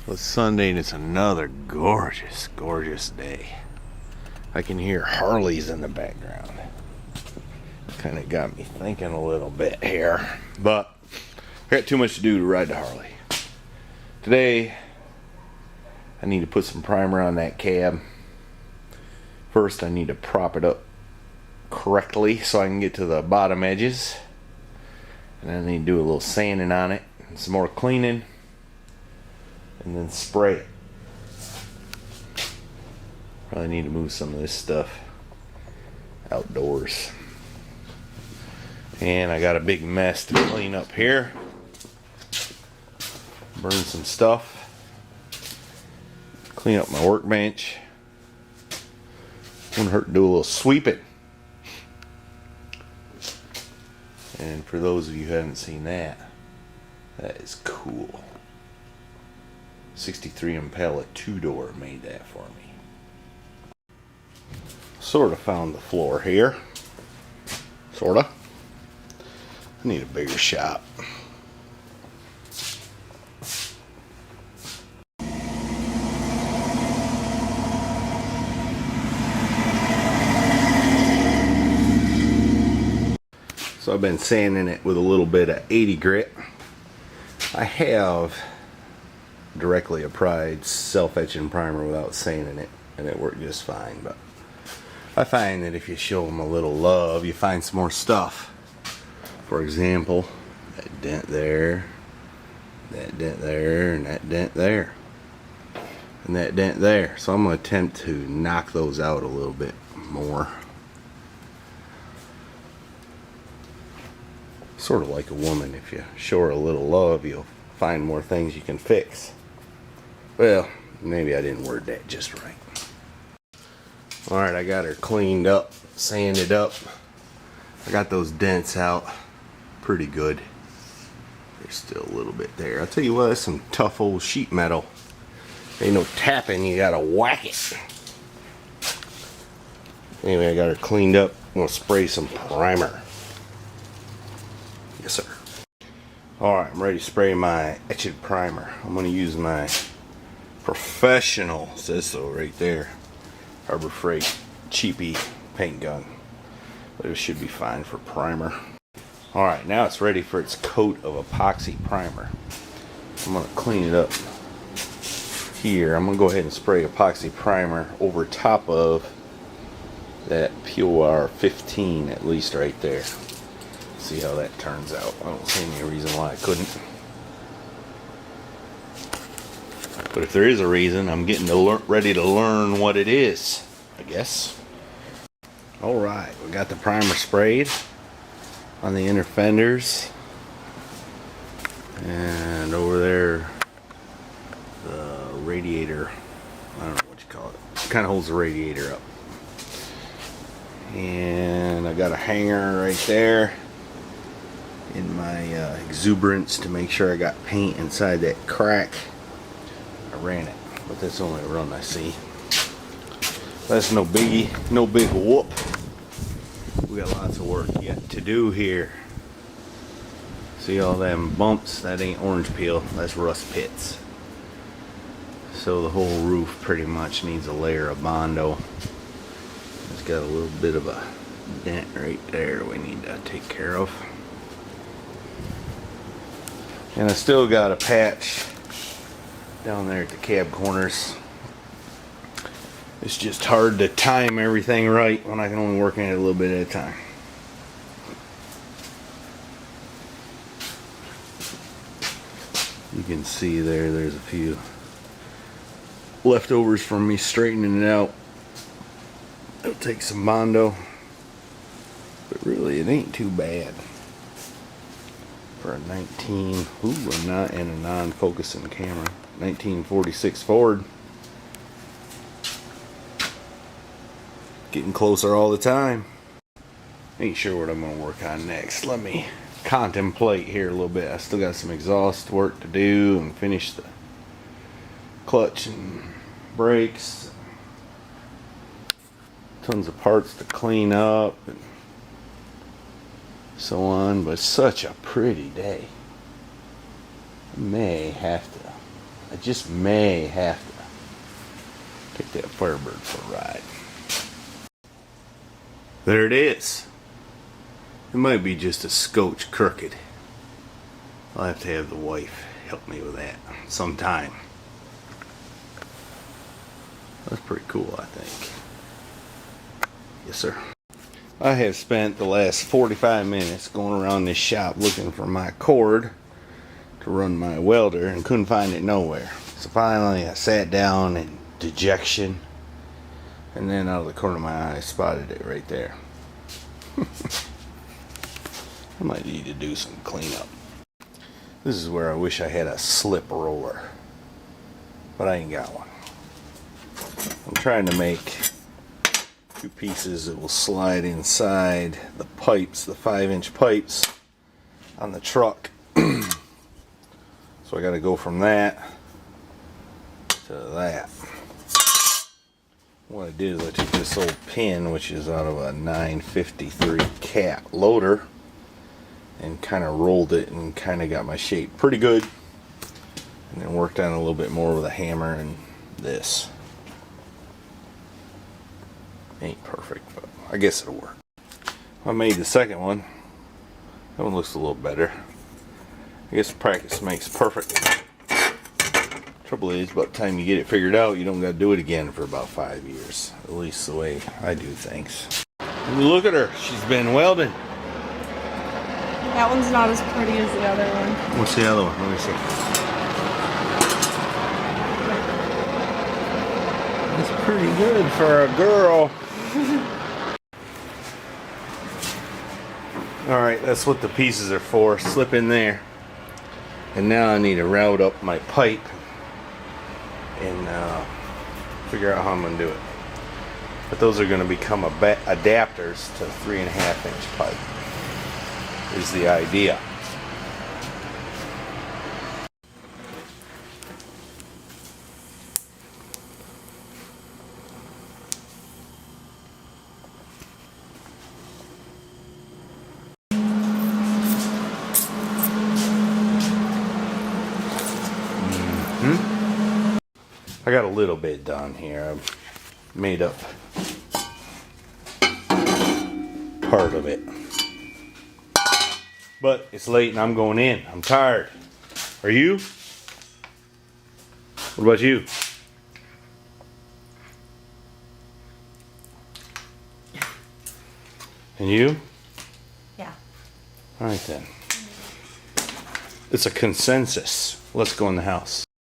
Well, it's Sunday and it's another gorgeous, gorgeous day. I can hear Harleys in the background. Kind of got me thinking a little bit here. But I got too much to do to ride the Harley. Today, I need to put some primer on that cab. First, I need to prop it up correctly so I can get to the bottom edges. And then I need to do a little sanding on it and some more cleaning. And then spray it. Probably need to move some of this stuff outdoors. And I got a big mess to clean up here. Burn some stuff. Clean up my workbench. Wouldn't hurt to do a little sweeping. And for those of you who haven't seen that, that is cool. 63 Impala 2-door made that for me. Sort of found the floor here. Sorta. I need a bigger shop. So I've been sanding it with a little bit of 80 grit. I have directly applied self-etching primer without sanding it, and it worked just fine. But I find that if you show them a little love, you find some more stuff. For example, that dent there, that dent there, and that dent there, and that dent there. So I'm going to attempt to knock those out a little bit more. Sort of like a woman, if you show her a little love, you'll find more things you can fix. Well, maybe I didn't word that just right. Alright, I got her cleaned up, sanded up. I got those dents out pretty good. There's still a little bit there. I'll tell you what, that's some tough old sheet metal. Ain't no tapping, you gotta whack it. Anyway, I got her cleaned up. I'm gonna spray some primer. Yes, sir. Alright, I'm ready to spray my etching primer. I'm gonna use my professional, says so right there, Harbor Freight cheapy paint gun, but it should be fine for primer. Alright, now it's ready for its coat of epoxy primer. I'm going to clean it up here. I'm going to go ahead and spray epoxy primer over top of that POR 15, at least right there. See how that turns out. I don't see any reason why I couldn't. But if there is a reason, I'm getting ready to learn what it is, I guess. Alright, we got the primer sprayed on the inner fenders. And over there, the radiator, I don't know what you call it. It kind of holds the radiator up. And I got a hanger right there in my exuberance to make sure I got paint inside that crack. I ran it, but that's the only run I see. That's no biggie, no big whoop. We got lots of work yet to do here. See all them bumps? That ain't orange peel, that's rust pits. So the whole roof pretty much needs a layer of Bondo. It's got a little bit of a dent right there we need to take care of. And I still got a patch down there at the cab corners. It's just hard to time everything right when I can only work in it a little bit at a time. You can see there's a few leftovers from me straightening it out. It'll take some Bondo, but really it ain't too bad for a 19, I'm not in a non-focusing camera, 1946 Ford. Getting closer all the time. Ain't sure what I'm gonna work on next. Let me contemplate here a little bit. I still got some exhaust work to do and finish the clutch and brakes. Tons of parts to clean up and so on, but such a pretty day. I may have to I just may have to take that Firebird for a ride. There it is. It might be just a scotch crooked. I'll have to have the wife help me with that sometime. That's pretty cool, I think. Yes, sir. I have spent the last 45 minutes going around this shop looking for my cord to run my welder and couldn't find it nowhere. So finally I sat down in dejection, and then out of the corner of my eye I spotted it right there. I might need to do some cleanup. This is where I wish I had a slip roller, but I ain't got one. I'm trying to make two pieces that will slide inside the pipes, the 5-inch pipes on the truck. So I got to go from that to that. What I did is I took this old pin, which is out of a 953 cat loader, and kind of rolled it and kind of got my shape pretty good, and then worked on it a little bit more with a hammer and this. Ain't perfect, but I guess it'll work. I made the second one. That one looks a little better. I guess practice makes perfect. Trouble is, by the time you get it figured out, you don't got to do it again for about 5 years. At least the way I do things. Look at her. She's been welding. That one's not as pretty as the other one. What's the other one? Let me see. That's pretty good for a girl. Alright, that's what the pieces are for. Slip in there. And now I need to route up my pipe and figure out how I'm going to do it. But those are going to become adapters to 3.5-inch pipe, is the idea. I got a little bit done here. I've made up part of it. But it's late and I'm going in. I'm tired. Are you? What about you? And you? Yeah. Alright then. It's a consensus. Let's go in the house.